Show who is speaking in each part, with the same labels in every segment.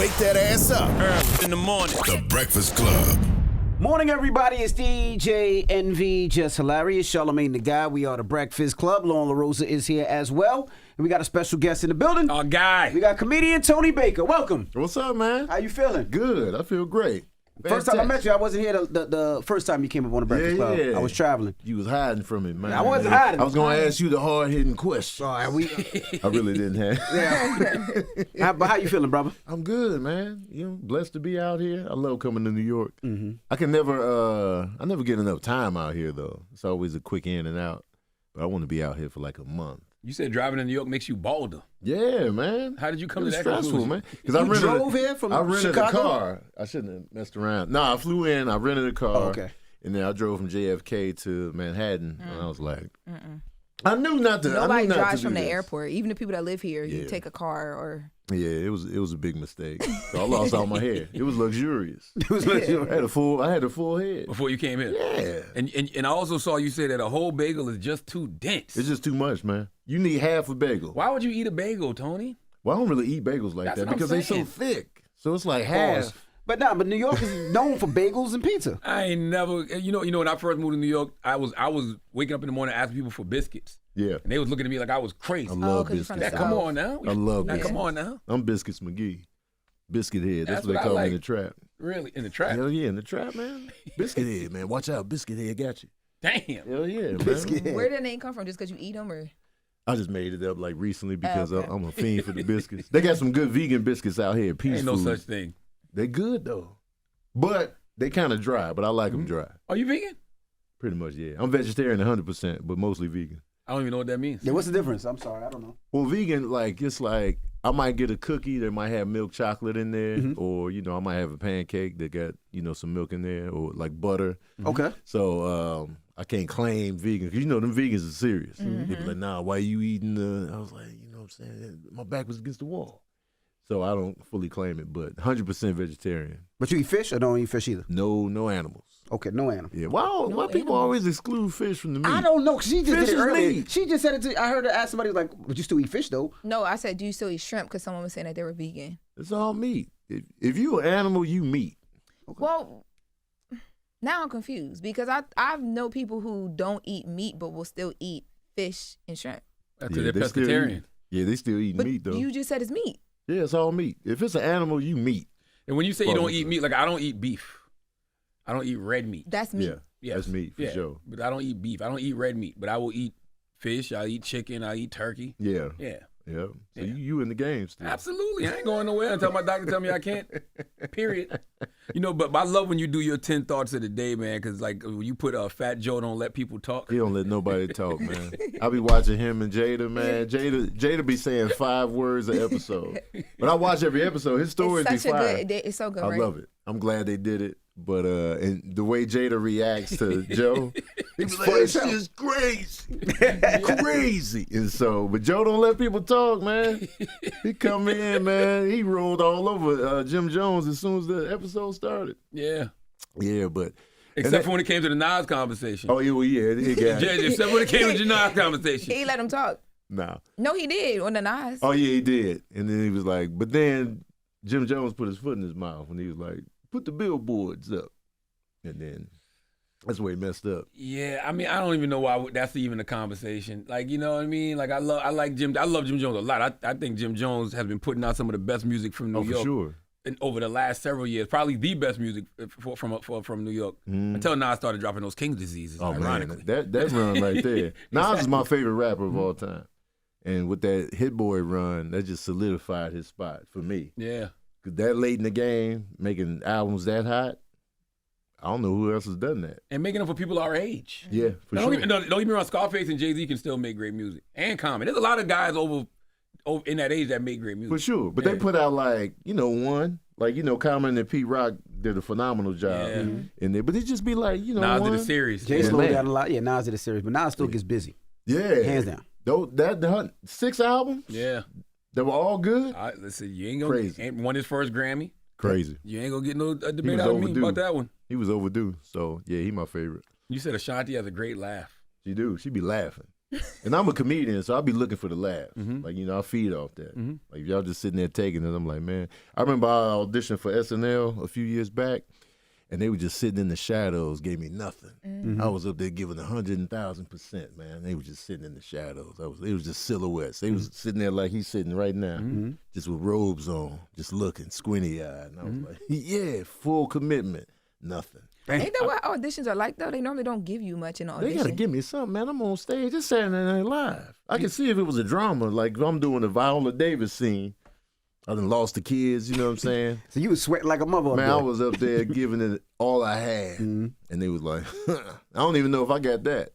Speaker 1: Wake that ass up.
Speaker 2: Early in the morning.
Speaker 1: The Breakfast Club.
Speaker 3: Morning, everybody. It's DJ NV, Jess Hilarious, Charlamagne the Guy. We are the Breakfast Club. LoRosa is here as well. And we got a special guest in the building.
Speaker 2: Our guy.
Speaker 3: We got comedian Tony Baker. Welcome.
Speaker 4: What's up, man?
Speaker 3: How you feeling?
Speaker 4: Good. I feel great.
Speaker 3: First time I met you, I wasn't here the first time you came up on the Breakfast Club. I was traveling.
Speaker 4: You was hiding from it, man.
Speaker 3: I wasn't hiding.
Speaker 4: I was going to ask you the hard-hitting question.
Speaker 3: I
Speaker 4: really didn't have.
Speaker 3: But how you feeling, brother?
Speaker 4: I'm good, man. You know, blessed to be out here. I love coming to New York.
Speaker 3: Mm-hmm.
Speaker 4: I never get enough time out here, though. It's always a quick in and out. But I want to be out here for like a month.
Speaker 2: You said driving in New York makes you balder.
Speaker 4: Yeah, man.
Speaker 2: How did you come to that
Speaker 4: stressful,
Speaker 2: conclusion?
Speaker 4: man? Because I
Speaker 3: drove here from
Speaker 4: rented
Speaker 3: Chicago?
Speaker 4: a car. I shouldn't have messed around. No, I flew in. I rented a car.
Speaker 3: Oh, okay.
Speaker 4: And then I drove from JFK to Manhattan. And I was like, I knew not to.
Speaker 5: Nobody
Speaker 4: drives
Speaker 5: drives from the airport. Even the people that live here, you
Speaker 4: Yeah.
Speaker 5: take a car or.
Speaker 4: Yeah, it was a big mistake. So I lost all my hair. It was luxurious.
Speaker 3: It was luxurious.
Speaker 4: I had a full head.
Speaker 2: Before you came here?
Speaker 4: Yeah.
Speaker 2: And I also saw you say that a whole bagel is just too dense.
Speaker 4: It's just too much, man. You need half a bagel.
Speaker 2: Why would you eat a bagel, Tony?
Speaker 4: Well, I don't really eat bagels like
Speaker 2: That's
Speaker 4: that
Speaker 2: what I'm
Speaker 4: because they're so
Speaker 2: saying.
Speaker 4: thick. So it's like half.
Speaker 3: Pause. But New York is known for bagels and pizza.
Speaker 2: I ain't never. You know. When I first moved to New York, I was waking up in the morning asking people for biscuits,
Speaker 4: Yeah.
Speaker 2: and they was looking at me like I was crazy.
Speaker 4: I love
Speaker 5: 'cause you're from
Speaker 4: biscuits.
Speaker 5: the
Speaker 2: Come
Speaker 5: South.
Speaker 2: on now.
Speaker 4: I love
Speaker 2: Now,
Speaker 4: biscuits.
Speaker 2: come on now.
Speaker 4: I'm Biscuits McGee. Biscuit head. That's
Speaker 2: That's
Speaker 4: what they
Speaker 2: what I
Speaker 4: call me
Speaker 2: like.
Speaker 4: in the trap.
Speaker 2: Really in the trap?
Speaker 4: Hell yeah, in the trap, man. Biscuit head, man. Watch out. Biscuit head got you.
Speaker 2: Damn.
Speaker 4: Hell yeah, man.
Speaker 3: Biscuit head.
Speaker 5: Where did that name come from? Just because you eat them, or?
Speaker 4: I just made it up like recently because
Speaker 5: okay.
Speaker 4: I'm a fiend for the biscuits. They got some good vegan biscuits out here. Peace
Speaker 2: Ain't no
Speaker 4: food.
Speaker 2: such thing.
Speaker 4: They good though, but they kind of dry. But I like them dry.
Speaker 2: Are you vegan?
Speaker 4: Pretty much, yeah. I'm vegetarian 100%, but mostly vegan.
Speaker 2: I don't even know what that means.
Speaker 3: Yeah, what's the difference? I'm sorry, I don't know.
Speaker 4: Well, vegan, it's like I might get a cookie that might have milk chocolate in there, or I might have a pancake that got some milk in there, or like butter.
Speaker 3: Okay.
Speaker 4: So I can't claim vegan because them vegans are serious. They be like, nah, why you eating the? I was like, what I'm saying? My back was against the wall. So I don't fully claim it, but 100% vegetarian.
Speaker 3: But you eat fish or don't eat fish either?
Speaker 4: No animals.
Speaker 3: Okay, no animal.
Speaker 4: Yeah. Why people always exclude fish from the meat?
Speaker 3: I don't know. 'Cause she just
Speaker 4: Fish
Speaker 3: did it
Speaker 4: is
Speaker 3: earlier.
Speaker 4: meat.
Speaker 3: She just said it to. I heard her ask somebody like, "Would you still eat fish though?"
Speaker 5: No, I said, do you still eat shrimp? Because someone was saying that they were vegan.
Speaker 4: It's all meat. If you an animal, you meat.
Speaker 5: Well, now I'm confused because I know people who don't eat meat but will still eat fish and shrimp.
Speaker 2: That's
Speaker 4: Yeah,
Speaker 2: they're
Speaker 4: they still
Speaker 2: pescatarian.
Speaker 4: eat- Yeah, they still eating
Speaker 5: But
Speaker 4: meat though.
Speaker 5: you just said it's meat.
Speaker 4: Yeah, it's all meat. If it's an animal, you meat.
Speaker 2: And when you say you
Speaker 4: Well,
Speaker 2: don't eat meat, like I don't eat beef. I don't eat red meat.
Speaker 5: That's meat.
Speaker 4: Yeah,
Speaker 2: Yes.
Speaker 4: that's meat for sure.
Speaker 2: But I don't eat beef. I don't eat red meat. But I will eat fish. I eat chicken. I eat turkey.
Speaker 4: Yeah,
Speaker 2: Yeah.
Speaker 4: yeah. So
Speaker 2: Yeah.
Speaker 4: you in the game still.
Speaker 2: Absolutely. I ain't going nowhere until my doctor tell me I can't. Period. But I love when you do your 10 thoughts of the day, man, because like when you put Fat Joe don't let people talk.
Speaker 4: He don't let nobody talk, man. I be watching him and Jada, man. Jada be saying 5 words an episode. But I watch every episode. His stories be
Speaker 5: It's such a
Speaker 4: fire.
Speaker 5: good. It's so good.
Speaker 4: I
Speaker 5: right?
Speaker 4: love it. I'm glad they did it. But and the way Jada reacts to Joe, he was like, "This shit is crazy, crazy." And so, but Joe don't let people talk, man. He come in, man. He rolled all over Jim Jones as soon as the episode started.
Speaker 2: Yeah.
Speaker 4: Yeah, but
Speaker 2: Except for when it came to the Nas conversation.
Speaker 4: oh yeah, it got it.
Speaker 2: Except when it came to the Nas conversation.
Speaker 5: He let him talk.
Speaker 4: Nah.
Speaker 5: No, he did on the Nas.
Speaker 4: Oh yeah, he did. And then he was like, but then Jim Jones put his foot in his mouth and he was like, put the billboards up. And then that's where he messed up.
Speaker 2: Yeah, I mean, I don't even know why that's even a conversation. Like, you know what I mean? Like, I love Jim Jones a lot. I think Jim Jones has been putting out some of the best music from New York.
Speaker 4: For sure.
Speaker 2: Over the last several years, probably the best music from New York until Nas started dropping those King diseases.
Speaker 4: Oh
Speaker 2: ironically,
Speaker 4: man, that run right there. Nas is my favorite rapper of all time, and with that Hit Boy run, that just solidified his spot for me.
Speaker 2: yeah.
Speaker 4: Cause that late in the game, making albums that hot, I don't know who else has done that.
Speaker 2: And making them for people our age.
Speaker 4: Yeah, for
Speaker 2: Don't
Speaker 4: sure.
Speaker 2: get me wrong, Scarface and Jay-Z can still make great music. And Common. There's a lot of guys over in that age that make great music.
Speaker 4: For sure, but
Speaker 2: Yeah.
Speaker 4: they put out Common and Pete Rock did a phenomenal job
Speaker 2: Yeah.
Speaker 4: in there. But it just be like,
Speaker 2: Nas
Speaker 4: one.
Speaker 2: did a series.
Speaker 3: Jay
Speaker 4: Yeah,
Speaker 3: slowed
Speaker 4: man.
Speaker 3: down a lot. Yeah, Nas did a series, but Nas still gets busy.
Speaker 4: Yeah,
Speaker 3: Hands down.
Speaker 4: That 6 albums,
Speaker 2: Yeah.
Speaker 4: they were all good.
Speaker 2: Listen, you ain't gonna
Speaker 4: Crazy.
Speaker 2: ain't won his first Grammy.
Speaker 4: Crazy.
Speaker 2: You ain't gonna get no
Speaker 4: He
Speaker 2: debate
Speaker 4: was
Speaker 2: out of me
Speaker 4: overdue.
Speaker 2: about that one.
Speaker 4: He was overdue. So yeah, he my favorite.
Speaker 2: You said Ashanti has a great laugh.
Speaker 4: She do. She be laughing. And I'm a comedian, so I'll be looking for the laughs.
Speaker 2: Mm-hmm.
Speaker 4: Like, I feed off that. Like, if y'all just sitting there taking it, I'm like, man. I remember I auditioned for SNL a few years back, and they were just sitting in the shadows, gave me nothing. I was up there giving 100,000%, man. They were just sitting in the shadows. It was just silhouettes. They was sitting there like he's sitting right now, just with robes on, just looking, squinty-eyed. And I was like, yeah, full commitment, nothing.
Speaker 5: Ain't that what auditions are like, though? They normally don't give you much in an
Speaker 4: They
Speaker 5: audition.
Speaker 4: gotta give me something, man. I'm on stage. It's Saturday Night Live. I can see if it was a drama, like if I'm doing a Viola Davis scene. I done lost the kids, you know what I'm saying?
Speaker 3: So you was sweating like a mother up
Speaker 4: Man,
Speaker 3: there.
Speaker 4: I was up there giving it all I had. And they was like, I don't even know if I got that.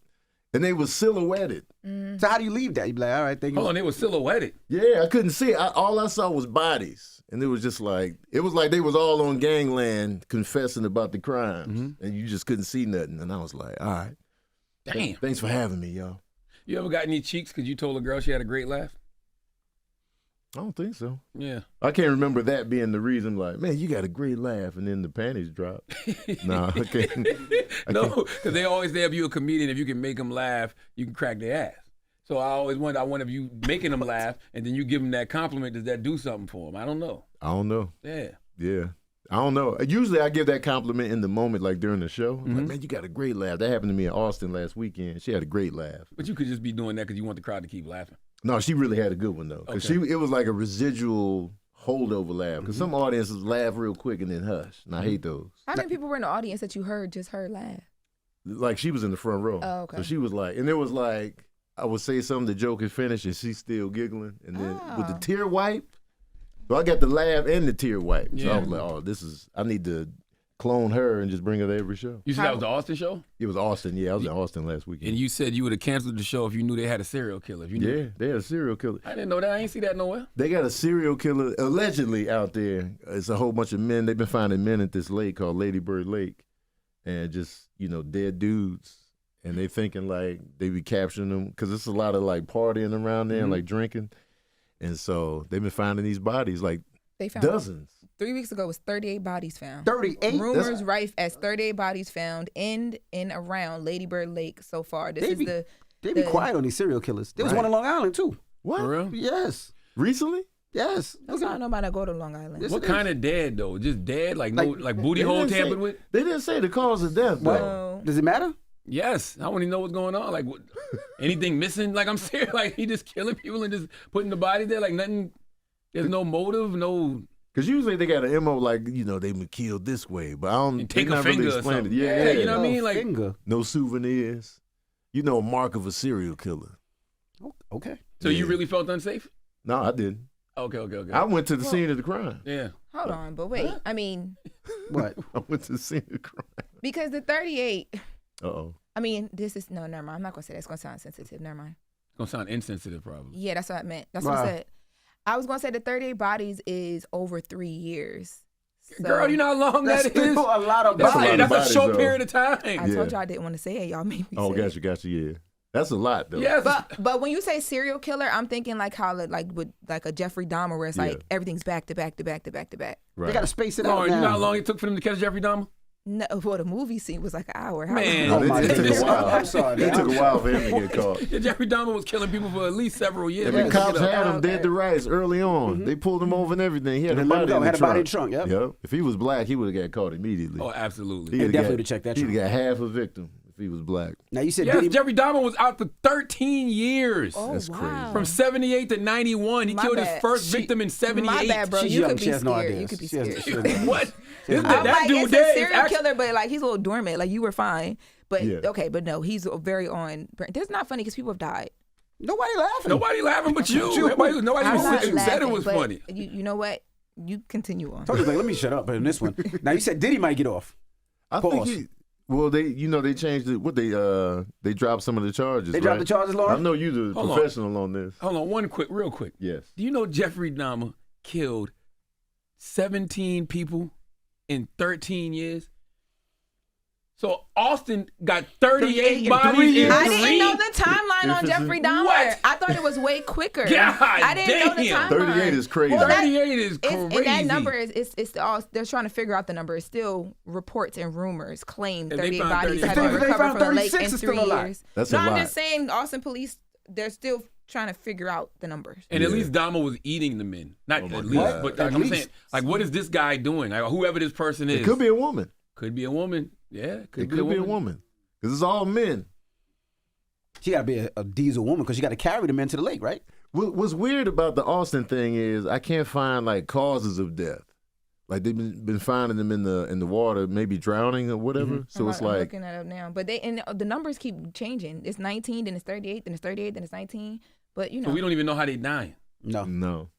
Speaker 4: And they was silhouetted.
Speaker 3: So how do you leave that? You be like, all right, thank you.
Speaker 2: Hold on, they were silhouetted.
Speaker 4: Yeah, I couldn't see it. All I saw was bodies. And it was just like, they was all on gangland confessing about the crimes. And you just couldn't see nothing. And I was like, all right.
Speaker 2: Damn.
Speaker 4: Thanks for having me, y'all.
Speaker 2: You ever got any cheeks because you told a girl she had a great laugh?
Speaker 4: I don't think so.
Speaker 2: Yeah.
Speaker 4: I can't remember that being the reason, like, man, you got a great laugh, and then the panties drop. Nah, I can't.
Speaker 2: No, because they always say if you're a comedian, if you can make them laugh, you can crack their ass. So I wonder if you making them laugh, and then you give them that compliment, does that do something for them? I don't know.
Speaker 4: I don't know.
Speaker 2: Yeah.
Speaker 4: Yeah. I don't know. Usually I give that compliment in the moment, like during the show. I'm like, man, you got a great laugh. That happened to me in Austin last weekend. She had a great laugh.
Speaker 2: But you could just be doing that because you want the crowd to keep laughing.
Speaker 4: No, she really had a good one, though. Because it was like a residual holdover laugh. Because some audiences laugh real quick and then hush. And I hate those.
Speaker 5: How many people were in the audience that you just heard laugh?
Speaker 4: Like, she was in the front row.
Speaker 5: Oh, okay.
Speaker 4: So she was like, and it was like, I would say something, the joke is finished, and she's still giggling. And then with the tear wipe, so I got the laugh and the tear wipe. So I was like, oh, I need to clone her and just bring her to every show.
Speaker 2: You said that was the Austin show?
Speaker 4: It was Austin, yeah. I was in Austin last weekend.
Speaker 2: And you said you would have canceled the show if you knew they had a serial killer. If you knew.
Speaker 4: Yeah, they had a serial killer.
Speaker 2: I didn't know that. I ain't see that nowhere.
Speaker 4: They got a serial killer allegedly out there. It's a whole bunch of men. They've been finding men at this lake called Lady Bird Lake, and just dead dudes. And they thinking like they be capturing them because it's a lot of like partying around there and like drinking, and so they've been finding these bodies like
Speaker 5: They found
Speaker 4: dozens.
Speaker 5: 3 weeks ago was 38 bodies found.
Speaker 3: 38?
Speaker 5: Rumors rife as 38 bodies found in and around Lady Bird Lake so far. They
Speaker 3: be quiet on these serial killers. There was one in Long Island, too.
Speaker 4: What?
Speaker 2: For real?
Speaker 3: Yes.
Speaker 4: Recently?
Speaker 3: Yes.
Speaker 5: That's why nobody go to Long Island.
Speaker 3: Yes,
Speaker 2: What
Speaker 3: it
Speaker 2: kind of dead, though? Just dead? Like booty
Speaker 4: They
Speaker 2: hole
Speaker 4: didn't say-
Speaker 2: tampered with?
Speaker 4: They didn't say the cause of death, though.
Speaker 5: No.
Speaker 3: Does it matter?
Speaker 2: Yes. I want to know what's going on. Like, anything missing? Like, I'm serious. Like, he just killing people and just putting the body there? Like, nothing, there's no motive, no...
Speaker 4: Because usually they got an MO like, they've been killed this way, but I don't
Speaker 2: And take
Speaker 4: they
Speaker 2: a
Speaker 4: not
Speaker 2: finger
Speaker 4: really
Speaker 2: or
Speaker 4: explained it.
Speaker 2: something.
Speaker 4: Yeah,
Speaker 2: Yeah, you know what I mean? Like,
Speaker 3: Finger.
Speaker 4: no souvenirs. A mark of a serial killer.
Speaker 3: Okay.
Speaker 2: so you really felt unsafe?
Speaker 4: No, I didn't.
Speaker 2: Okay.
Speaker 4: I went to the scene of the crime.
Speaker 2: Yeah.
Speaker 5: Hold on, but wait. I mean,
Speaker 3: What?
Speaker 4: I went to the scene of the crime.
Speaker 5: because the 38,
Speaker 4: Uh-oh.
Speaker 5: I mean, never mind. I'm not going to say that. It's going to sound sensitive. Never mind.
Speaker 2: It's going to sound insensitive, probably.
Speaker 5: Yeah, that's what I meant. That's what I said. I was going to say the 38 bodies is over 3 years. So,
Speaker 2: Girl, you know how long
Speaker 3: That's
Speaker 2: that is?
Speaker 3: still a lot of
Speaker 2: That's,
Speaker 3: bodies.
Speaker 2: that's a
Speaker 4: bodies,
Speaker 2: short
Speaker 4: though.
Speaker 2: period of time.
Speaker 5: I told you I didn't want to say it. Y'all made me
Speaker 4: Oh,
Speaker 5: say it.
Speaker 4: gotcha, yeah. That's a lot, though.
Speaker 2: Yes.
Speaker 5: But when you say serial killer, I'm thinking like how like with like a Jeffrey Dahmer where it's like everything's back to back to back to back to back.
Speaker 4: Right.
Speaker 3: They got to space it out
Speaker 2: Lauren, you know how
Speaker 3: now.
Speaker 2: long it took for them to catch Jeffrey Dahmer?
Speaker 5: No, well, the movie scene was like an hour. How
Speaker 2: Man.
Speaker 4: No,
Speaker 3: Oh, my
Speaker 4: it took
Speaker 3: goodness.
Speaker 4: a while.
Speaker 3: I'm sorry.
Speaker 4: It took a while for him to get caught.
Speaker 2: Yeah, Jeffrey Dahmer was killing people for at least several years.
Speaker 4: And the
Speaker 3: Yes.
Speaker 4: cops
Speaker 3: Get
Speaker 4: had
Speaker 3: up.
Speaker 4: him dead to rights early on. They pulled him over and everything. He had a
Speaker 3: And let him
Speaker 4: body
Speaker 3: go.
Speaker 4: in the
Speaker 3: Had a
Speaker 4: trunk.
Speaker 3: body in the trunk, yep.
Speaker 4: If he was black, he would have got caught immediately.
Speaker 2: Oh, absolutely.
Speaker 4: He'd have
Speaker 3: definitely
Speaker 4: got-
Speaker 3: to check that
Speaker 4: He'd
Speaker 3: trunk.
Speaker 4: have got half a victim if he was black.
Speaker 3: Now, you said
Speaker 2: Yes,
Speaker 3: Diddy.
Speaker 2: Jeffrey Dahmer was out for 13 years.
Speaker 5: Oh,
Speaker 4: That's
Speaker 5: wow.
Speaker 2: From 78 to 91. He
Speaker 5: My
Speaker 2: killed
Speaker 5: bad.
Speaker 2: his first victim in 78.
Speaker 5: My bad, bro.
Speaker 3: She's
Speaker 5: You
Speaker 3: young.
Speaker 5: could
Speaker 3: She
Speaker 5: be
Speaker 3: has no
Speaker 5: scared.
Speaker 3: idea.
Speaker 5: You could be
Speaker 3: She has-
Speaker 5: scared.
Speaker 3: she has-
Speaker 2: What?
Speaker 5: I'm
Speaker 2: That
Speaker 5: like,
Speaker 2: dude
Speaker 5: it's a
Speaker 2: dead.
Speaker 5: serial killer, but like he's a little dormant. Like you were fine, but
Speaker 4: Yeah.
Speaker 5: okay, but no, he's very on. That's not funny because people have died.
Speaker 3: Nobody laughing.
Speaker 2: Nobody laughing but you. Nobody
Speaker 5: I'm not
Speaker 2: said it
Speaker 5: laughing,
Speaker 2: was
Speaker 5: but
Speaker 2: funny.
Speaker 5: You know what? You continue on.
Speaker 3: Told you, like, let me shut up on this one. Now, you said Diddy might get off.
Speaker 4: I
Speaker 3: Pause.
Speaker 4: think they changed it. They dropped some of the charges.
Speaker 3: They dropped
Speaker 4: right?
Speaker 3: the charges,
Speaker 4: I
Speaker 3: Lauren?
Speaker 4: know you the
Speaker 2: Hold on.
Speaker 4: professional on this.
Speaker 2: Hold on, real quick.
Speaker 4: Yes.
Speaker 2: Do you know Jeffrey Dahmer killed 17 people in 13 years? So Austin got 38
Speaker 3: in
Speaker 2: bodies
Speaker 3: 3
Speaker 2: in
Speaker 3: years.
Speaker 5: I
Speaker 2: 3.
Speaker 5: didn't know the timeline on Jeffrey Dahmer.
Speaker 2: What?
Speaker 5: I thought it was way quicker.
Speaker 2: God
Speaker 5: I didn't know the
Speaker 2: damn.
Speaker 5: timeline.
Speaker 4: 38 is crazy.
Speaker 5: Well, that-
Speaker 2: 38 is crazy.
Speaker 5: And that number it's all they're trying to figure out the number. It's still reports and rumors claim
Speaker 2: If they
Speaker 5: 38
Speaker 2: found
Speaker 5: bodies
Speaker 2: 38
Speaker 5: have been
Speaker 3: If they
Speaker 5: recovered
Speaker 3: found
Speaker 5: from the lake
Speaker 3: 36,
Speaker 5: in
Speaker 3: it's
Speaker 5: 3
Speaker 3: still a lot.
Speaker 5: years.
Speaker 4: That's
Speaker 5: no,
Speaker 4: a
Speaker 5: I'm
Speaker 4: lot.
Speaker 5: just saying Austin police they're still trying to figure out the numbers.
Speaker 2: And at least Dama was eating the men. Not at least,
Speaker 4: God.
Speaker 2: but
Speaker 3: At
Speaker 2: I'm
Speaker 3: least.
Speaker 2: saying, like, what is this guy doing? Like, whoever this person is.
Speaker 4: It could be a woman.
Speaker 2: Could be a woman. Yeah,
Speaker 4: It could be a woman. Because it's all men.
Speaker 3: She got to be a diesel woman because she got to carry the men to the lake, right?
Speaker 4: What's weird about the Austin thing is I can't find like causes of death. Like they've been finding them in the water, maybe drowning or whatever. So it's
Speaker 5: I'm
Speaker 4: like
Speaker 5: looking that up now. But the numbers keep changing. It's 19, then it's 38, then it's 38, then it's 19. But you know.
Speaker 2: So we don't even know how they dying.
Speaker 4: no,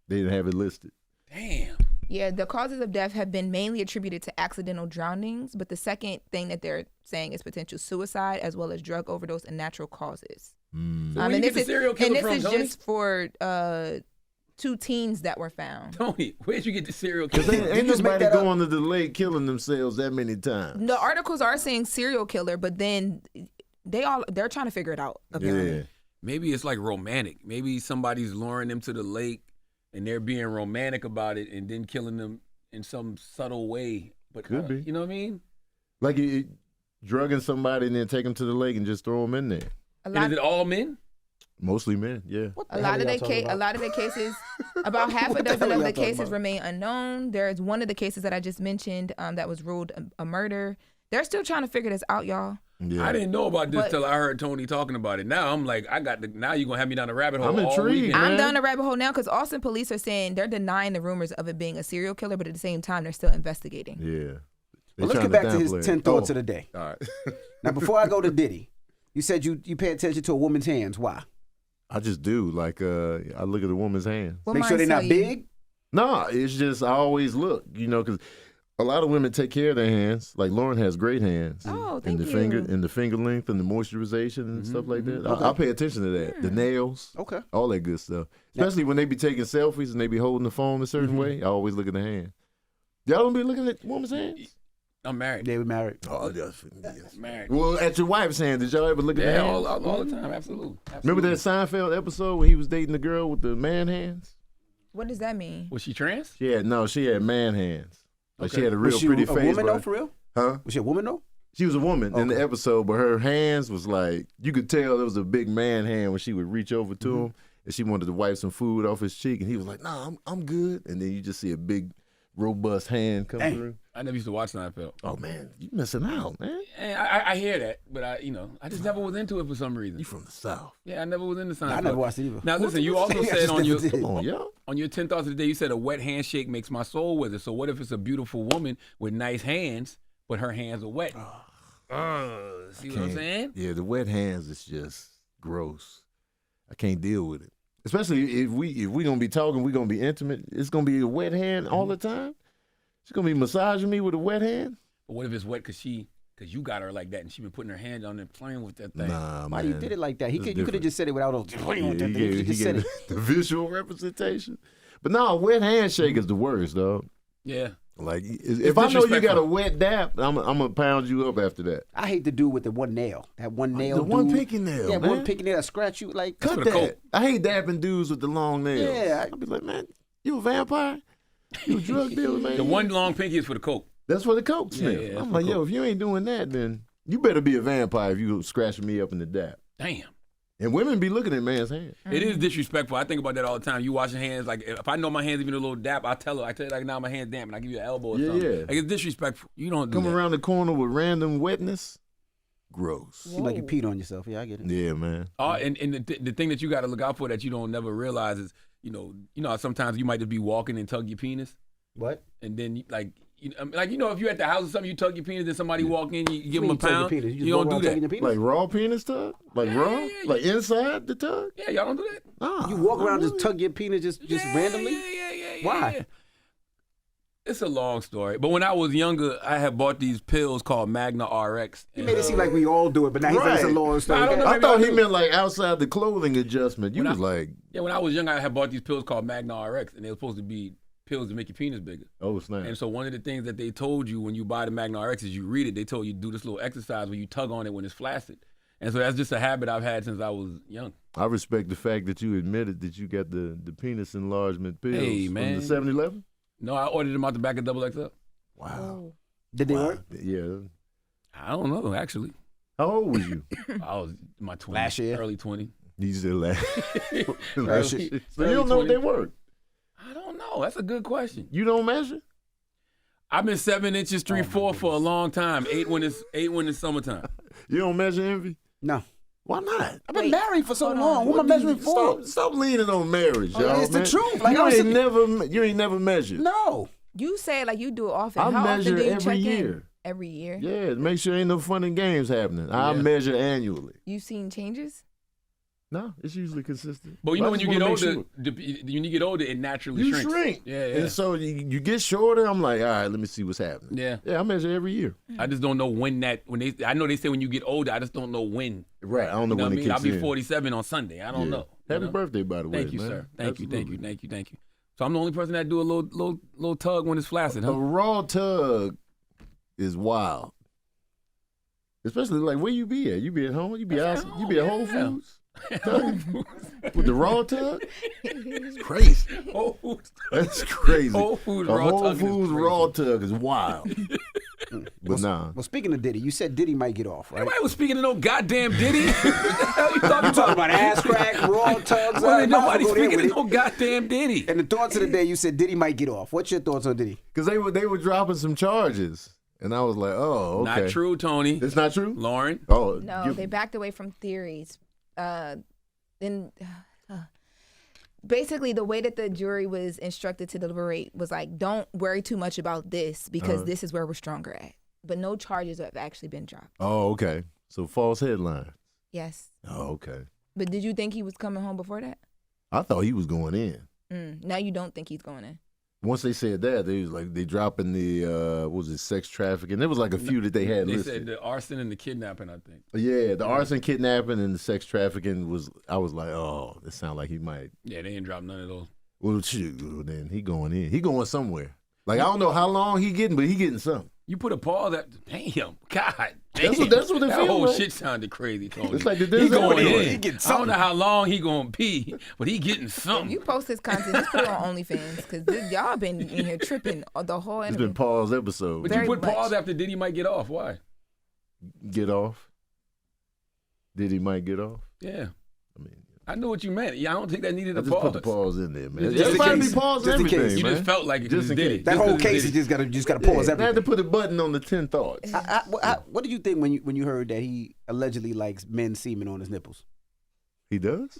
Speaker 4: they didn't have it listed.
Speaker 2: Damn.
Speaker 5: Yeah, the causes of death have been mainly attributed to accidental drownings, but the second thing that they're saying is potential suicide as well as drug overdose and natural causes.
Speaker 2: So where you
Speaker 5: And
Speaker 2: get the
Speaker 5: this
Speaker 2: serial
Speaker 5: is,
Speaker 2: killer from, Tony?
Speaker 5: just for 2 teens that were found.
Speaker 2: Tony, where'd you get the serial
Speaker 4: Because
Speaker 2: killer?
Speaker 4: ain't
Speaker 3: just make
Speaker 4: nobody
Speaker 3: that up?
Speaker 4: going to the lake killing themselves that many times.
Speaker 5: The articles are saying serial killer, but then they're trying to figure it out, apparently.
Speaker 4: Yeah.
Speaker 2: Maybe it's like romantic. Maybe somebody's luring them to the lake and they're being romantic about it and then killing them in some subtle way. But
Speaker 4: Could be.
Speaker 2: You know what I mean?
Speaker 4: Like drugging somebody and then take them to the lake and just throw them in there.
Speaker 2: And is it all men?
Speaker 4: Mostly men, yeah.
Speaker 5: A lot of the cases, about half a dozen of the cases remain unknown. There's one of the cases that I just mentioned that was ruled a murder. They're still trying to figure this out, y'all.
Speaker 4: Yeah.
Speaker 2: I didn't know about this
Speaker 5: But-
Speaker 2: till I heard Tony talking about it. Now I'm like, now you're gonna have me down the rabbit hole.
Speaker 4: I'm
Speaker 2: all
Speaker 4: intrigued,
Speaker 2: weekend.
Speaker 4: man.
Speaker 5: I'm down the rabbit hole now because Austin police are saying they're denying the rumors of it being a serial killer, but at the same time, they're still investigating.
Speaker 4: Yeah.
Speaker 3: Well, let's get back to his 10 thoughts of the day.
Speaker 4: All right.
Speaker 3: Now, before I go to Diddy, you said you pay attention to a woman's hands. Why?
Speaker 4: I just do. Like, I look at a woman's hands.
Speaker 5: What
Speaker 3: Make sure they're
Speaker 5: mine
Speaker 3: not
Speaker 5: tell you?
Speaker 3: big.
Speaker 4: No, it's just I always look, because a lot of women take care of their hands. Like Loren has great hands.
Speaker 5: Oh,
Speaker 4: and
Speaker 5: thank
Speaker 4: the
Speaker 5: you.
Speaker 4: finger length and the moisturization and stuff like that. I pay attention to that. The nails.
Speaker 3: Okay.
Speaker 4: All that good stuff. Especially when they be taking selfies and they be holding the phone a certain way. I always look at the hand. Y'all don't be looking at woman's hands?
Speaker 2: I'm married.
Speaker 3: They were married.
Speaker 4: Oh, yes.
Speaker 2: Married.
Speaker 4: Well, at your wife's hand, did y'all ever look at the
Speaker 2: Yeah,
Speaker 4: hands?
Speaker 2: all the time. Absolutely.
Speaker 4: Remember that Seinfeld episode where he was dating the girl with the man hands?
Speaker 5: What does that mean?
Speaker 2: Was she trans?
Speaker 4: She had man hands. Like
Speaker 2: Okay.
Speaker 4: she had a
Speaker 3: Was
Speaker 4: real
Speaker 3: she
Speaker 4: pretty
Speaker 3: a
Speaker 4: face.
Speaker 3: woman
Speaker 4: but-
Speaker 3: though, for real?
Speaker 4: Huh?
Speaker 3: Was she a woman though?
Speaker 4: She was a woman in the episode, but her hands was like, you could tell there was a big man hand when she would reach over to him and she wanted to wipe some food off his cheek and he was like, nah, I'm good. And then you just see a big, robust hand come through.
Speaker 2: I never used to watch Seinfeld.
Speaker 4: Oh man, you missing out, man.
Speaker 2: And I hear that, but I just never was into it for some reason.
Speaker 4: You from the South.
Speaker 2: Yeah, I never was into Seinfeld.
Speaker 3: I never watched it either.
Speaker 2: Now listen, you also
Speaker 3: I
Speaker 2: said
Speaker 3: just
Speaker 2: on your
Speaker 3: never did.
Speaker 4: Come on, yo.
Speaker 2: on your 10 thoughts of the day, you said a wet handshake makes my soul wither. So what if it's a beautiful woman with nice hands, but her hands are wet? See what I'm saying?
Speaker 4: Yeah, the wet hands is just gross. I can't deal with it. Especially if we gonna be talking, we gonna be intimate. It's gonna be a wet hand all the time. She's gonna be massaging me with a wet hand.
Speaker 2: But what if it's wet because you got her like that and she been putting her hand on there playing with that thing?
Speaker 4: Nah,
Speaker 3: Why
Speaker 4: man.
Speaker 3: you did it like that?
Speaker 4: It's
Speaker 3: You could have
Speaker 4: different.
Speaker 3: just said it without all.
Speaker 4: Yeah,
Speaker 3: You
Speaker 4: he
Speaker 3: just said
Speaker 4: gave
Speaker 3: it.
Speaker 4: the visual representation. But no, a wet handshake is the worst, dog.
Speaker 2: Yeah.
Speaker 4: Like if I know you got
Speaker 2: disrespectful.
Speaker 4: a wet dap, I'm gonna pound you up after that.
Speaker 3: I hate the dude with the one nail. That one nail.
Speaker 4: The one
Speaker 3: dude.
Speaker 4: pinky nail,
Speaker 3: Yeah,
Speaker 4: man.
Speaker 3: one pinky nail that scratch you like.
Speaker 4: Cut
Speaker 2: for the
Speaker 4: that.
Speaker 2: coat.
Speaker 4: I hate dapping dudes with the long nails.
Speaker 3: Yeah.
Speaker 4: I'll be like, man, you a vampire? You a drug dealer, man?
Speaker 2: The one long pinky is for the coke.
Speaker 4: That's for the coke
Speaker 2: Yeah,
Speaker 4: smell.
Speaker 2: yeah, that's
Speaker 4: I'm
Speaker 2: for
Speaker 4: like,
Speaker 2: the
Speaker 4: yo,
Speaker 2: coke.
Speaker 4: if you ain't doing that, then you better be a vampire if you scratching me up in the dap.
Speaker 2: Damn.
Speaker 4: And women be looking at man's hands.
Speaker 2: It is disrespectful. I think about that all the time. You washing hands, like if I know my hands even a little dap, I tell you like now my hands damp and I give you an elbow or
Speaker 4: Yeah,
Speaker 2: something.
Speaker 4: yeah.
Speaker 2: Like it's disrespectful. You don't do
Speaker 4: Come
Speaker 2: that.
Speaker 4: around the corner with random wetness. Gross.
Speaker 3: Seem like you peed on yourself. Yeah, I get it.
Speaker 4: Yeah, man.
Speaker 2: And the thing that you got to look out for that you don't never realize is, you know how sometimes you might just be walking and tug your penis,
Speaker 3: What?
Speaker 2: and then if you're at the house or something, you tug your penis, then somebody walk in, you give them a
Speaker 3: You tug your
Speaker 2: pound.
Speaker 3: penis.
Speaker 2: You
Speaker 3: just
Speaker 2: don't
Speaker 3: walk around
Speaker 2: do
Speaker 3: tugging
Speaker 2: that.
Speaker 3: your penis?
Speaker 4: Like raw penis tug? Like raw?
Speaker 2: yeah,
Speaker 4: Like inside the tug?
Speaker 2: Yeah, y'all don't do that.
Speaker 4: Nah.
Speaker 3: You walk around
Speaker 4: not
Speaker 3: just tug your penis just
Speaker 2: Yeah,
Speaker 3: randomly?
Speaker 2: Yeah.
Speaker 3: Why?
Speaker 2: It's a long story, but when I was younger, I had bought these pills called Magna RX.
Speaker 3: You made it seem like we all do it, but now he's
Speaker 4: Right.
Speaker 3: saying it's a long story.
Speaker 2: I don't know.
Speaker 4: I
Speaker 2: Maybe
Speaker 4: thought
Speaker 2: I
Speaker 4: he
Speaker 2: do.
Speaker 4: meant like outside the clothing adjustment. You
Speaker 2: When
Speaker 4: was like,
Speaker 2: when I was young, I had bought these pills called Magna RX, and they were supposed to be pills to make your penis bigger.
Speaker 4: oh snap.
Speaker 2: And so one of the things that they told you when you buy the Magna RX is you read it. They told you to do this little exercise where you tug on it when it's flaccid. And so that's just a habit I've had since I was young.
Speaker 4: I respect the fact that you admitted that you got the penis enlargement pills
Speaker 2: Hey, man.
Speaker 4: from the 7-Eleven.
Speaker 2: No, I ordered them out the back of XXL.
Speaker 4: Wow.
Speaker 3: Did they work?
Speaker 4: Yeah.
Speaker 2: I don't know, actually.
Speaker 4: How old was you?
Speaker 2: I was in my 20s.
Speaker 3: Last year?
Speaker 2: Early 20.
Speaker 4: You said last.
Speaker 3: Last
Speaker 4: So
Speaker 3: year.
Speaker 4: you don't know what they work.
Speaker 2: I don't know. That's a good question.
Speaker 4: You don't measure?
Speaker 2: I've been 7 inches 3/4 for a long time. 8 when it's summertime.
Speaker 4: You don't measure envy?
Speaker 3: No.
Speaker 4: Why not?
Speaker 3: I've been married for so long. What am I measuring for?
Speaker 4: Stop leaning on marriage, y'all.
Speaker 3: It's the
Speaker 4: man.
Speaker 3: truth. Like,
Speaker 4: You ain't never measured.
Speaker 3: No.
Speaker 5: You say it like you do it often.
Speaker 4: I
Speaker 5: How
Speaker 4: measure
Speaker 5: often do you
Speaker 4: every
Speaker 5: check
Speaker 4: year.
Speaker 5: in? Every year.
Speaker 4: Yeah, to make sure ain't no fun and games happening. I measure annually.
Speaker 5: You seen changes?
Speaker 4: No, it's usually consistent.
Speaker 2: But you know
Speaker 4: I
Speaker 2: when
Speaker 4: just
Speaker 2: you get
Speaker 4: wanna
Speaker 2: older,
Speaker 4: make
Speaker 2: when you get older, it naturally
Speaker 4: you
Speaker 2: shrinks.
Speaker 4: shrink.
Speaker 2: Yeah, yeah.
Speaker 4: And so you get shorter. I'm like, all right, let me see what's happening.
Speaker 2: Yeah.
Speaker 4: Yeah, I measure every year.
Speaker 2: I just don't know I know they say when you get older, I just don't know when.
Speaker 4: Right. I don't know
Speaker 2: You know
Speaker 4: when
Speaker 2: what I
Speaker 4: it
Speaker 2: mean? I'll
Speaker 4: kicks
Speaker 2: be
Speaker 4: in.
Speaker 2: 47 on Sunday. I don't
Speaker 4: Yeah.
Speaker 2: know.
Speaker 4: Happy
Speaker 2: know?
Speaker 4: birthday, by the way.
Speaker 2: Thank you,
Speaker 4: man.
Speaker 2: sir. Thank you.
Speaker 4: Absolutely.
Speaker 2: So I'm the only person that do a little tug when it's flaccid,
Speaker 4: A
Speaker 2: huh?
Speaker 4: raw tug is wild. Especially like where you be at? You be at home? You be out? You be at Whole Foods? With the raw tug? It's crazy.
Speaker 2: Whole Foods.
Speaker 4: That's crazy.
Speaker 2: Whole Foods
Speaker 4: A
Speaker 2: raw
Speaker 4: Whole
Speaker 2: tug is
Speaker 4: Foods
Speaker 2: crazy.
Speaker 4: raw tug is wild. But nah.
Speaker 3: Well, speaking of Diddy, you said Diddy might get off, right?
Speaker 2: Nobody was speaking to no goddamn Diddy. What the hell you talking
Speaker 3: You talking
Speaker 2: about?
Speaker 3: about ass crack, raw tugs?
Speaker 2: Well, nobody
Speaker 3: go there
Speaker 2: speaking
Speaker 3: with
Speaker 2: to no goddamn Diddy.
Speaker 3: And the thoughts of the day, you said Diddy might get off. What's your thoughts on Diddy?
Speaker 4: Because they were dropping some charges. And I was like, oh, okay.
Speaker 2: Not true, Tony.
Speaker 4: It's not true?
Speaker 2: Lauren.
Speaker 4: Oh,
Speaker 5: No, they backed away from theories. Basically, the way that the jury was instructed to deliberate was like, don't worry too much about this because this is where we're stronger at. But no charges have actually been dropped.
Speaker 4: Oh, okay. So false headline.
Speaker 5: Yes.
Speaker 4: Oh, okay.
Speaker 5: But did you think he was coming home before that?
Speaker 4: I thought he was going in.
Speaker 5: Now you don't think he's going in.
Speaker 4: Once they said that, they was like they dropping the what was it, sex trafficking? There was like a few that they had
Speaker 2: They
Speaker 4: listed.
Speaker 2: said the arson and the kidnapping, I think.
Speaker 4: Yeah, the arson, kidnapping, and the sex trafficking was. I was like, oh, that sounds like he might.
Speaker 2: Yeah, they ain't dropped none of those.
Speaker 4: Well, shoot, well, then he going in. He going somewhere. Like I don't know how long he getting, but he getting something.
Speaker 2: You put a pause at damn, God damn.
Speaker 4: That's what it
Speaker 2: that
Speaker 4: feel
Speaker 2: whole
Speaker 4: like.
Speaker 2: shit sounded crazy, Tony.
Speaker 4: It's like the
Speaker 2: he
Speaker 4: Denzel
Speaker 2: going
Speaker 4: one.
Speaker 2: in.
Speaker 3: He getting
Speaker 2: I don't know how long he gonna be, but he getting
Speaker 5: If
Speaker 2: something.
Speaker 5: you post this content, just put it on OnlyFans because y'all been in here tripping the whole
Speaker 4: It's
Speaker 5: interview.
Speaker 4: been paused episode.
Speaker 2: But
Speaker 4: man.
Speaker 2: you
Speaker 5: Very
Speaker 2: put pause
Speaker 5: much.
Speaker 2: after Diddy might get off. Why?
Speaker 4: Get off. Did he might get off?
Speaker 2: Yeah,
Speaker 4: I mean,
Speaker 2: I knew what you meant. Yeah, I don't think that needed
Speaker 4: I
Speaker 2: a
Speaker 4: just put the
Speaker 2: pause.
Speaker 4: pause in there, man.
Speaker 2: Just in
Speaker 4: Everybody
Speaker 3: case.
Speaker 4: be pausing
Speaker 3: Just in case.
Speaker 4: everything,
Speaker 2: You
Speaker 4: man.
Speaker 2: just felt like it
Speaker 4: Just
Speaker 2: was
Speaker 4: in
Speaker 2: Diddy.
Speaker 4: case.
Speaker 3: That
Speaker 2: Just
Speaker 3: whole
Speaker 2: 'cause
Speaker 3: case
Speaker 2: it's
Speaker 3: is
Speaker 2: Diddy.
Speaker 3: just gotta pause
Speaker 4: I had to
Speaker 3: everything.
Speaker 4: put a button on the 10 thoughts.
Speaker 3: What did you think when you heard that he allegedly likes men's semen on his nipples?
Speaker 4: He does?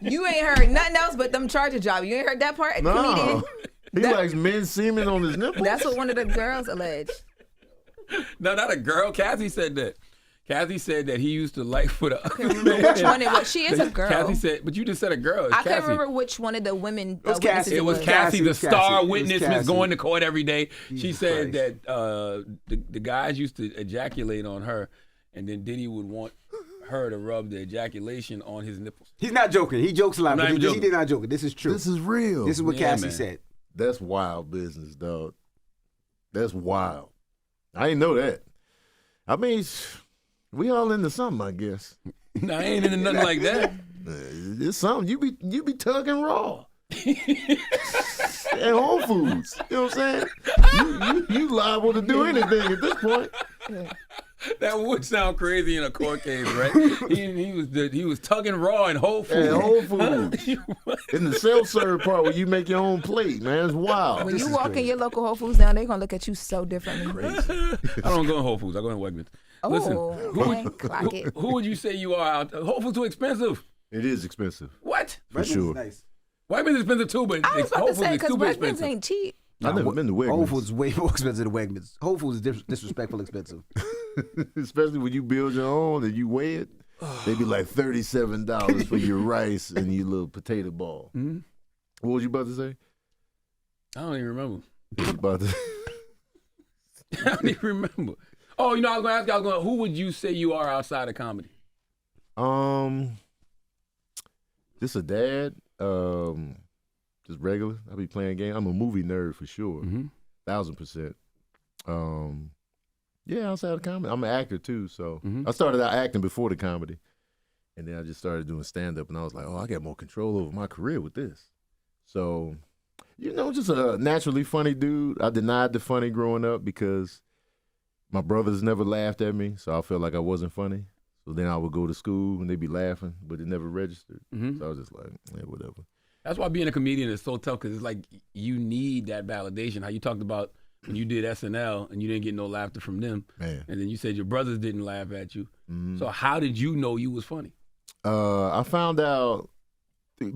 Speaker 5: You ain't heard nothing else but them charger job. You ain't heard that part?
Speaker 4: No.
Speaker 5: Comedian.
Speaker 4: He likes men semen on his nipples.
Speaker 5: That's what one of the girls alleged.
Speaker 2: No, not a girl. Cassie said that. Cassie said that he used to like for the.
Speaker 5: Which one it was? She is a girl.
Speaker 2: Cassie said, but you just said a girl. It's
Speaker 5: I can't
Speaker 2: Cassie.
Speaker 5: remember which one of the women.
Speaker 3: was Cassie.
Speaker 5: witnesses
Speaker 2: It was
Speaker 3: Cassie.
Speaker 2: Cassie,
Speaker 3: It
Speaker 2: the
Speaker 3: was
Speaker 2: star
Speaker 3: Cassie. It was
Speaker 2: witness,
Speaker 3: Cassie.
Speaker 2: was going to court every day. She
Speaker 3: Jesus
Speaker 2: said
Speaker 3: Christ.
Speaker 2: that the guys used to ejaculate on her, and then Diddy would want her to rub the ejaculation on his nipples.
Speaker 3: He's not joking. He jokes a lot,
Speaker 2: I'm not
Speaker 3: but
Speaker 2: even
Speaker 3: he
Speaker 2: joking.
Speaker 3: did not joke. This is true.
Speaker 4: This is real.
Speaker 3: This is what
Speaker 2: Yeah,
Speaker 3: Cassie
Speaker 2: man.
Speaker 3: said.
Speaker 4: That's wild business, dog. That's wild. I didn't know that. I mean, we all into something, I guess.
Speaker 2: No, I ain't into nothing like that.
Speaker 4: It's something. You be tugging raw. At Whole Foods. You know what I'm saying? You liable to do anything at this point.
Speaker 2: That would sound crazy in a court case, right? he was tugging raw in Whole
Speaker 4: At
Speaker 2: Foods.
Speaker 4: Whole Foods. In the self-serve part where you make your own plate, man. It's wild.
Speaker 5: When you walk in your local Whole Foods now, they're gonna look at you so differently.
Speaker 2: I don't go in Whole Foods. I go in Wegmans. Listen,
Speaker 5: Oh, okay. Clock it.
Speaker 2: who would you say you are out there? Whole Foods too expensive.
Speaker 4: It is expensive.
Speaker 2: What?
Speaker 4: For sure.
Speaker 3: Nice.
Speaker 2: Wegmans is expensive too, but
Speaker 5: I was about
Speaker 2: Whole
Speaker 5: to
Speaker 2: Foods
Speaker 5: say
Speaker 2: is
Speaker 5: because
Speaker 2: super
Speaker 5: Wegmans
Speaker 2: expensive.
Speaker 5: ain't cheap.
Speaker 4: I've never been to Wegmans.
Speaker 3: Whole Foods is way more expensive than Wegmans. Whole Foods is disrespectful expensive.
Speaker 4: Especially when you build your own and you weigh it. They be like $37 for your rice and your little potato ball.
Speaker 2: Mm-hmm.
Speaker 4: What was you about to say?
Speaker 2: I don't even remember.
Speaker 4: You was about to...
Speaker 2: I don't even remember. Oh, you know, I was going to ask you, who would you say you are outside of comedy?
Speaker 4: Just a dad. Just regular. I be playing games. I'm a movie nerd for sure. 1000%. Yeah, outside of comedy. I'm an actor too, so I started out acting before the comedy. And then I just started doing stand-up, and I was like, oh, I got more control over my career with this. So, you know, just a naturally funny dude. I denied the funny growing up because my brothers never laughed at me, so I felt like I wasn't funny. So then I would go to school and they'd be laughing, but it never registered. So I was just like, yeah, whatever.
Speaker 2: That's why being a comedian is so tough, because it's like you need that validation. How you talked about when you did SNL and you didn't get no laughter from them,
Speaker 4: Man.
Speaker 2: and then you said your brothers didn't laugh at you. So how did you know you was funny?
Speaker 4: I found out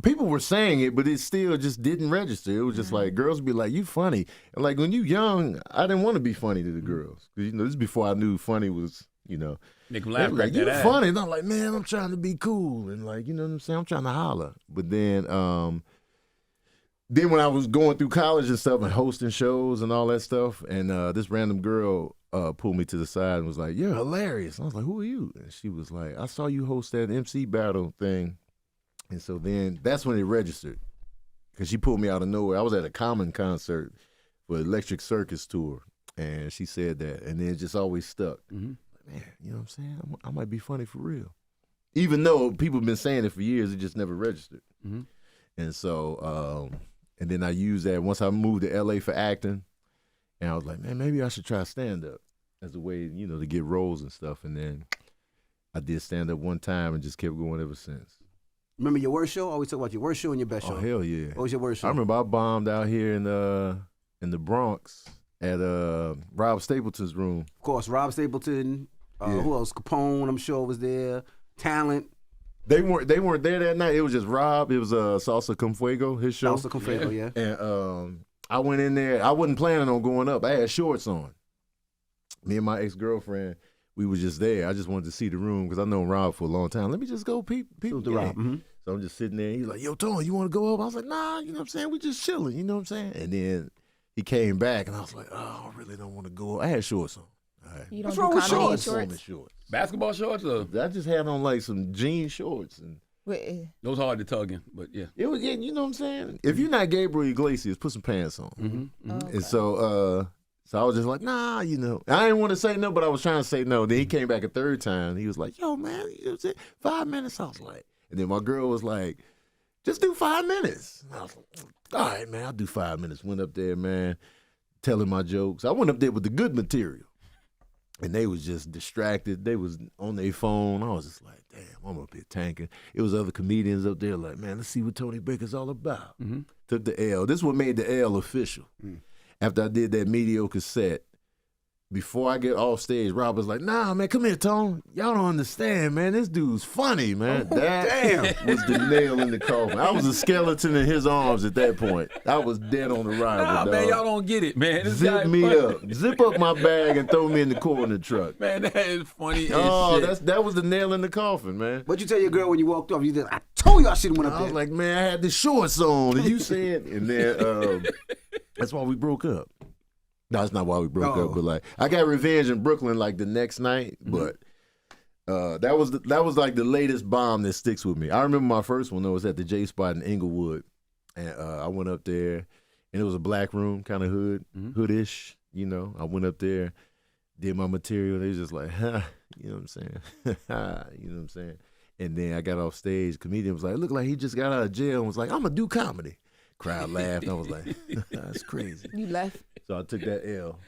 Speaker 4: people were saying it, but it still just didn't register. It was just like girls would be like, "You funny," and like when you young, I didn't want to be funny to the girls, because this is before I knew funny was,
Speaker 2: Make them laugh.
Speaker 4: like, you funny, and I'm like, man, I'm trying to be cool, and like, you know what I'm saying, I'm trying to holler. But then when I was going through college and stuff and hosting shows and all that stuff, and this random girl pulled me to the side and was like, "You're hilarious." And I was like, "Who are you?" And she was like, "I saw you host that MC battle thing." And so then that's when it registered, because she pulled me out of nowhere. I was at a Common concert for Electric Circus tour, and she said that, and then it just always stuck. Man, you know what I'm saying? I might be funny for real. Even though people have been saying it for years, it just never registered. And so, and then I used that once I moved to LA for acting, and I was like, man, maybe I should try stand-up as a way, to get roles and stuff. And then I did stand-up one time and just kept going ever since.
Speaker 3: Remember your worst show? I always talk about your worst show and your best show.
Speaker 4: Oh, hell yeah.
Speaker 3: What was your worst show?
Speaker 4: I remember I bombed out here in the Bronx at Rob Stapleton's room.
Speaker 3: Of course, Rob Stapleton. Who else? Capone, I'm sure, was there. Talent.
Speaker 4: They weren't there that night. It was just Rob. It was Salsa Con Fuego, his show.
Speaker 3: Salsa Con Fuego, yeah.
Speaker 4: And I went in there. I wasn't planning on going up. I had shorts on. Me and my ex-girlfriend, we were just there. I just wanted to see the room because I known Rob for a long time. Let me just go peep the Rob. So I'm just sitting there. He's like, "Yo, Tony, you want to go up?" I was like, "Nah, you know what I'm saying? We just chilling, you know what I'm saying?" And then he came back, and I was like, "Oh, I really don't want to go up." I had shorts on. All right.
Speaker 5: You don't
Speaker 3: What's
Speaker 5: do
Speaker 3: wrong with
Speaker 5: comedy in
Speaker 3: shorts?
Speaker 5: shorts?
Speaker 2: Basketball shorts, or
Speaker 4: I just had on like some jean shorts, and
Speaker 5: Wait,
Speaker 2: those hard to tug in, but yeah.
Speaker 4: it was, you know what I'm saying? If you're not Gabriel Iglesias, put some pants on. And so I was just like, nah, I didn't want to say no, but I was trying to say no. Then he came back a third time. He was like, "Yo, man, 5 minutes." I was like, and then my girl was like, "Just do 5 minutes." And I was like, "All right, man, I'll do 5 minutes." Went up there, man, telling my jokes. I went up there with the good material. And they was just distracted. They was on their phone. I was just like, damn, I'm up here tanking. It was other comedians up there like, man, let's see what Tony Baker's all about. Took the L. This is what made the L official. After I did that mediocre set, before I get off stage, Rob was like, "Nah, man, come here, Tone. Y'all don't understand, man. This dude's funny, man." That was the nail in the coffin. I was a skeleton in his arms at that point. I was dead on the ride.
Speaker 2: Nah, man, y'all don't get it, man. This
Speaker 4: Zip
Speaker 2: guy
Speaker 4: me
Speaker 2: funny.
Speaker 4: up. Zip up my bag and throw me in the corner truck.
Speaker 2: Man, that is funny
Speaker 4: Oh,
Speaker 2: as shit.
Speaker 4: that was the nail in the coffin, man.
Speaker 3: What'd you tell your girl when you walked off? You said, "I told you I should have went up
Speaker 4: I
Speaker 3: there."
Speaker 4: was like, man, I had the shorts on, and you said, and then that's why we broke up. No, that's not why we broke up, but like I got revenge in Brooklyn like the next night, but that was like the latest bomb that sticks with me. I remember my first one though was at the J Spot in Inglewood, and I went up there, and it was a black room, kind of hoodish, I went up there, did my material. They was just like, huh, you know what I'm saying, you know what I'm saying. And then I got off stage. Comedian was like, "Look like he just got out of jail," and was like, "I'm gonna do comedy." Crowd laughed. I was like, "That's crazy."
Speaker 5: you left.
Speaker 4: So I took that L.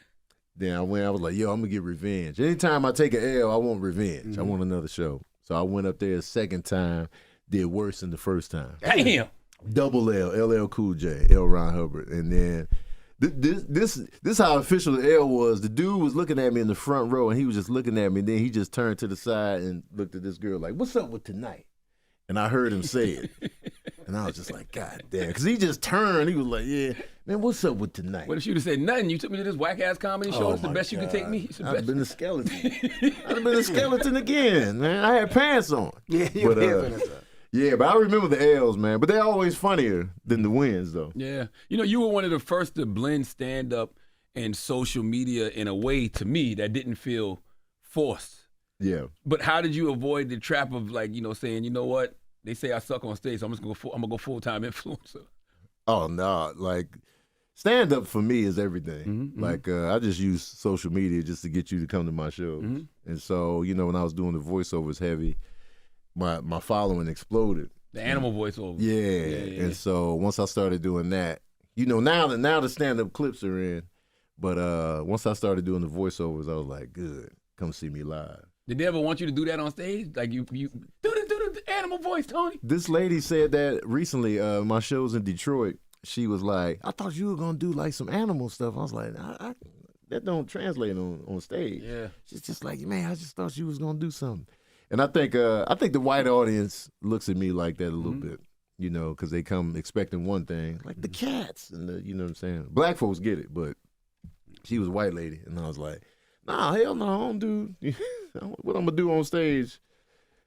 Speaker 4: Then I was like, "Yo, I'm gonna get revenge." Anytime I take an L, I want revenge. I want another show. So I went up there a second time, did worse than the first time.
Speaker 2: Damn.
Speaker 4: Double L, LL Cool J, L. Ron Hubbard. And then this how official the L was. The dude was looking at me in the front row, and he was just looking at me. And then he just turned to the side and looked at this girl like, "What's up with tonight?" And I heard him say it. And I was just like, God damn. Because he just turned. He was like, "Yeah, man, what's up with tonight?"
Speaker 2: What if she would have said nothing? You took me to this whack-ass comedy show. It's the
Speaker 4: my
Speaker 2: best you could take
Speaker 4: God.
Speaker 2: me. It's the
Speaker 4: I'd
Speaker 2: best.
Speaker 4: been a skeleton. I'd have been a skeleton again, man. I had pants on.
Speaker 3: Yeah, you
Speaker 4: But,
Speaker 3: were there.
Speaker 4: Yeah, but I remember the L's, man. But they're always funnier than the wins, though.
Speaker 2: Yeah. You were one of the first to blend stand-up and social media in a way, to me, that didn't feel forced.
Speaker 4: Yeah.
Speaker 2: But how did you avoid the trap of, like, saying, you know what? They say I suck on stage, so I'm just gonna go full-time influencer.
Speaker 4: Oh, no. Like, stand-up for me is everything. Like, I just use social media just to get you to come to my shows. And so, when I was doing the voiceovers heavy, my following exploded.
Speaker 2: The animal voiceover.
Speaker 4: Yeah. And so once I started doing that, now the stand-up clips are in, But once I started doing the voiceovers, I was like, good, come see me live.
Speaker 2: Did they ever want you to do that on stage? Like you do the animal voice, Tony?
Speaker 4: This lady said that recently. My shows in Detroit. She was like, I thought you were gonna do like some animal stuff. I was like, that don't translate on stage.
Speaker 2: Yeah.
Speaker 4: She's just like, man, I just thought you was gonna do something. And I think the white audience looks at me like that a little bit, you know, because they come expecting one thing, like the cats and the, you know what I'm saying. Black folks get it, but she was a white lady, and I was like, nah, hell no, I don't do what I'm gonna do on stage.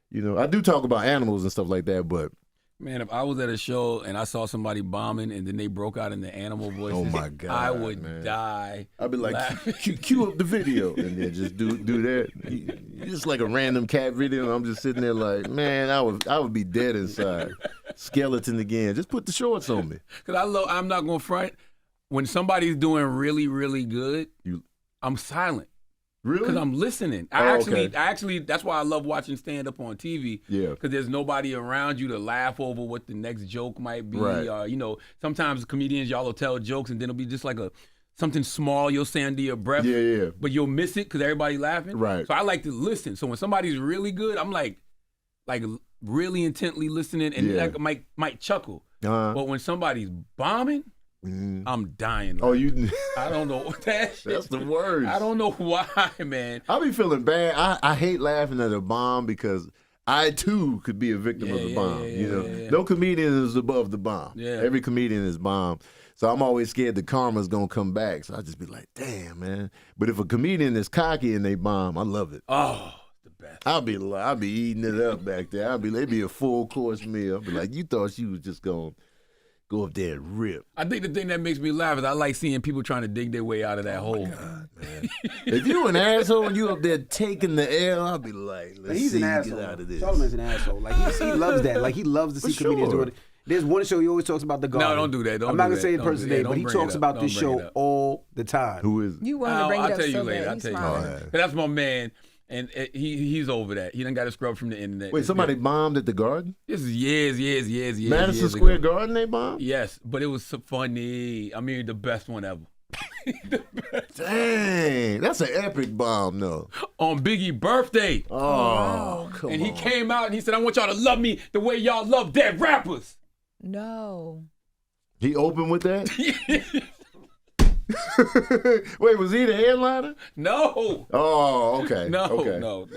Speaker 4: You know, I do talk about animals and stuff like that, but
Speaker 2: man, if I was at a show and I saw somebody bombing and then they broke out in the animal voices,
Speaker 4: oh my God,
Speaker 2: I would
Speaker 4: man.
Speaker 2: die.
Speaker 4: I'd be like, cue up the video, and then just do that. Just like a random cat video, and I'm just sitting there like, man, I would be dead inside. Skeleton again. Just put the shorts on me.
Speaker 2: Because I'm not gonna front. When somebody's doing really, really good, I'm silent.
Speaker 4: Really?
Speaker 2: Because I'm listening. I actually, that's why I love watching stand up on TV.
Speaker 4: Yeah.
Speaker 2: Because there's nobody around you to laugh over what the next joke might be.
Speaker 4: Right.
Speaker 2: Or, you know, sometimes comedians, y'all will tell jokes and then it'll be just like something small you'll say under your breath.
Speaker 4: Yeah.
Speaker 2: But you'll miss it because everybody laughing.
Speaker 4: Right.
Speaker 2: So I like to listen. So when somebody's really good, I'm like really intently listening and like might chuckle.
Speaker 4: Uh-huh.
Speaker 2: But when somebody's bombing, I'm dying.
Speaker 4: Oh, you?
Speaker 2: I don't know what that shit.
Speaker 4: That's the worst.
Speaker 2: I don't know why, man.
Speaker 4: I be feeling bad. I hate laughing at a bomb because I too could be a victim of the bomb. No comedian is above the bomb.
Speaker 2: Yeah.
Speaker 4: Every comedian is bomb. So I'm always scared the karma's gonna come back. So I just be like, damn, man. But if a comedian is cocky and they bomb, I love it.
Speaker 2: Oh, the best.
Speaker 4: I'll be eating it up back there. It'd be a full course meal. I'll be like, you thought you was just gonna go up there and rip.
Speaker 2: I think the thing that makes me laugh is I like seeing people trying to dig their way out of that hole.
Speaker 4: God, man. If you an asshole and you up there taking the L, I'll be like,
Speaker 3: He's an asshole.
Speaker 4: Get out of this.
Speaker 3: Charlamagne's an asshole. Like he loves that. Like he loves to see comedians doing it. There's one show he always talks about the Garden.
Speaker 2: No, don't do that.
Speaker 3: I'm not gonna say the person's name, but he talks about this show all the time.
Speaker 4: Who is it?
Speaker 5: You want to bring it
Speaker 2: I'll
Speaker 5: up
Speaker 2: tell you
Speaker 5: so
Speaker 2: later.
Speaker 5: bad.
Speaker 2: I'll
Speaker 5: He's
Speaker 2: tell you
Speaker 5: smiling.
Speaker 2: later. That's my man, and he's over that. He done got a scrub from the internet.
Speaker 4: Wait, somebody bombed at the Garden?
Speaker 2: This is years.
Speaker 4: Madison Square Garden they bombed?
Speaker 2: Yes, but it was so funny. I mean, the best one ever.
Speaker 4: Dang, that's an epic bomb, though.
Speaker 2: On Biggie's birthday.
Speaker 4: Oh, come
Speaker 2: And
Speaker 4: on.
Speaker 2: he came out and he said, I want y'all to love me the way y'all love dead rappers.
Speaker 5: No.
Speaker 4: He opened with that? Wait, was he the headliner?
Speaker 2: No.
Speaker 4: Oh, okay. Okay.
Speaker 2: No.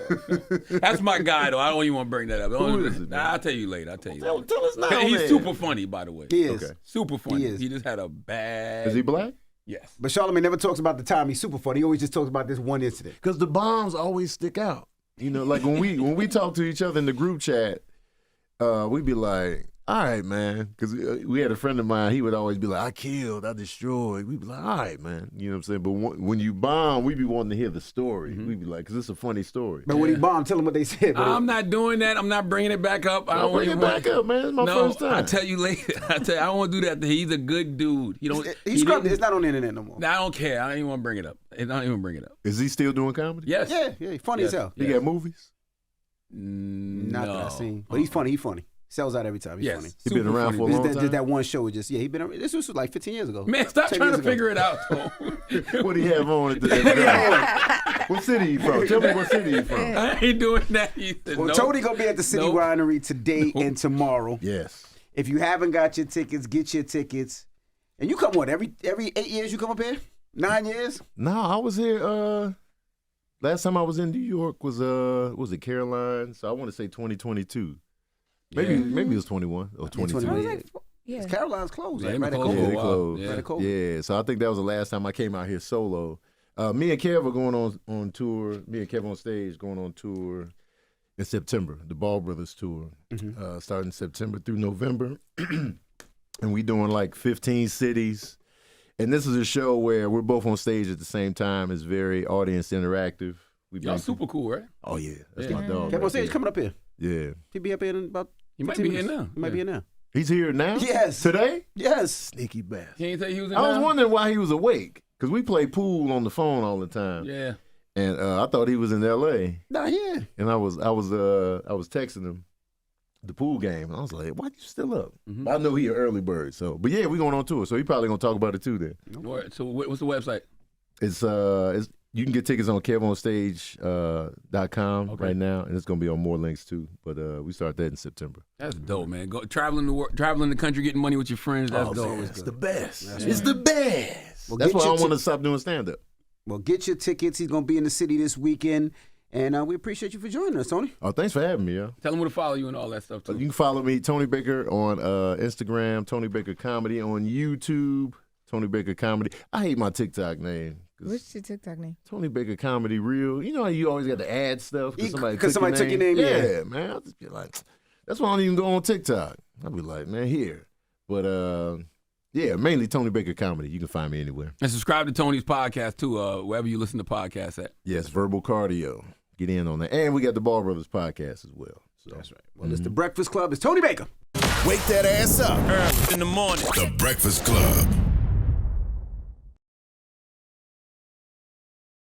Speaker 2: That's my guy, though. I don't even want to bring that up.
Speaker 4: Who is it, man?
Speaker 2: I'll tell you later.
Speaker 4: Tell us now,
Speaker 2: He's
Speaker 4: man.
Speaker 2: super funny, by the way.
Speaker 3: He is.
Speaker 4: Okay.
Speaker 2: Super funny.
Speaker 3: He is.
Speaker 2: He just had a bad...
Speaker 4: Is he black?
Speaker 2: Yes.
Speaker 3: But Charlamagne never talks about the time he's super funny. He always just talks about this one incident.
Speaker 4: Because the bombs always stick out. You know, like when we talk to each other in the group chat, we'd be like, all right, man. Because we had a friend of mine, he would always be like, I killed, I destroyed. We'd be like, all right, man. You know what I'm saying? But when you bomb, we'd be wanting to hear the story. We'd be like, because it's a funny story.
Speaker 3: But when he bombed, tell him what they said.
Speaker 2: I'm not doing that. I'm not bringing it back up. I don't
Speaker 4: bring it back up, man. It's my first time.
Speaker 2: I'll tell you later. I don't want to do that. He's a good dude.
Speaker 3: He scrubbed it. It's not on the internet no more.
Speaker 2: I don't care. I don't even want to bring it up. I don't even bring it up.
Speaker 4: Is he still doing comedy?
Speaker 2: Yes.
Speaker 3: Yeah, funny as hell.
Speaker 4: He got movies?
Speaker 3: Not that I've seen. But he's funny. Sells out every time. He's funny.
Speaker 4: He been around for a long time?
Speaker 3: Just that one show. He been around. This was like 15 years ago.
Speaker 2: Man, stop
Speaker 3: 10
Speaker 2: trying
Speaker 3: years
Speaker 2: to
Speaker 3: ago.
Speaker 2: figure it out, though.
Speaker 4: What do he have on at the time? What city he from? Tell me what city he from.
Speaker 2: I ain't doing that either.
Speaker 3: Well,
Speaker 2: Nope.
Speaker 3: Tony gonna be at the City
Speaker 2: Nope.
Speaker 3: Winery today and tomorrow.
Speaker 4: Yes.
Speaker 3: If you haven't got your tickets, get your tickets. And you come every 8 years you come up here? 9 years?
Speaker 4: No, I was here. Last time I was in New York was it Caroline? So I want to say 2022. Maybe it was 21 or 22.
Speaker 3: 21.
Speaker 5: I was like, yeah.
Speaker 3: Caroline's closed.
Speaker 2: Yeah,
Speaker 3: Right at
Speaker 2: they closed
Speaker 3: COVID.
Speaker 2: for a
Speaker 4: they
Speaker 2: while.
Speaker 4: closed.
Speaker 2: Yeah.
Speaker 3: Right at COVID.
Speaker 4: Yeah, so I think that was the last time I came out here solo. Me and Kev are going on tour. Me and Kev on stage going on tour in September, the Ball Brothers tour, starting September through November. And we doing like 15 cities. And this is a show where we're both on stage at the same time. It's very audience interactive.
Speaker 2: Y'all super cool, right?
Speaker 4: Oh, yeah. That's
Speaker 2: Yeah.
Speaker 4: my dog.
Speaker 3: Kev on
Speaker 4: right
Speaker 3: stage
Speaker 4: there.
Speaker 3: coming up here.
Speaker 4: Yeah.
Speaker 3: He'll be up here in about
Speaker 2: He might
Speaker 3: 15
Speaker 2: be here
Speaker 3: minutes.
Speaker 2: now.
Speaker 3: He might be here now.
Speaker 4: He's here now?
Speaker 3: Yes.
Speaker 4: Today?
Speaker 3: Yes.
Speaker 4: Sneaky bastard.
Speaker 2: He ain't say he was in
Speaker 4: I was
Speaker 2: now?
Speaker 4: wondering why he was awake. Because we play pool on the phone all the time.
Speaker 2: Yeah.
Speaker 4: And I thought he was in L.A.
Speaker 3: Nah, yeah.
Speaker 4: And I was texting him the pool game. And I was like, why you still up?
Speaker 2: Mm-hmm.
Speaker 4: I know he an early bird. So, but yeah, we going on tour. So he probably going to talk about it too then.
Speaker 2: So what's the website?
Speaker 4: It's you can get tickets on KevOnStage.com right now, and it's gonna be on more links too. But we start that in September.
Speaker 2: That's dope, man. Go traveling the country, getting money with your friends. That's dope.
Speaker 4: Man, it's the best. It's the best. Well, that's why I don't want to stop doing stand up.
Speaker 3: Well, get your tickets. He's gonna be in the city this weekend, and we appreciate you for joining us, Tony.
Speaker 4: Oh, thanks for having me, yo.
Speaker 2: Tell them where to follow you and all that stuff too.
Speaker 4: You can follow me, Tony Baker, on Instagram, Tony Baker Comedy on YouTube, Tony Baker Comedy. I hate my TikTok name.
Speaker 5: What's your TikTok name?
Speaker 4: Tony Baker Comedy Real. You know how you always got to add stuff because somebody took
Speaker 3: your name?
Speaker 4: Yeah, man. I'll just be like, that's why I don't even go on TikTok. I'll be like, man, here. But yeah, mainly Tony Baker Comedy. You can find me anywhere.
Speaker 2: And subscribe to Tony's podcast too, wherever you listen to podcasts at.
Speaker 4: Yes, Verbal Cardio. Get in on that. And we got the Ball Brothers podcast as well. So.
Speaker 3: That's right. Well, it's the Breakfast Club. It's Tony Baker.
Speaker 1: Wake that ass up.
Speaker 6: In the morning.
Speaker 1: The Breakfast Club.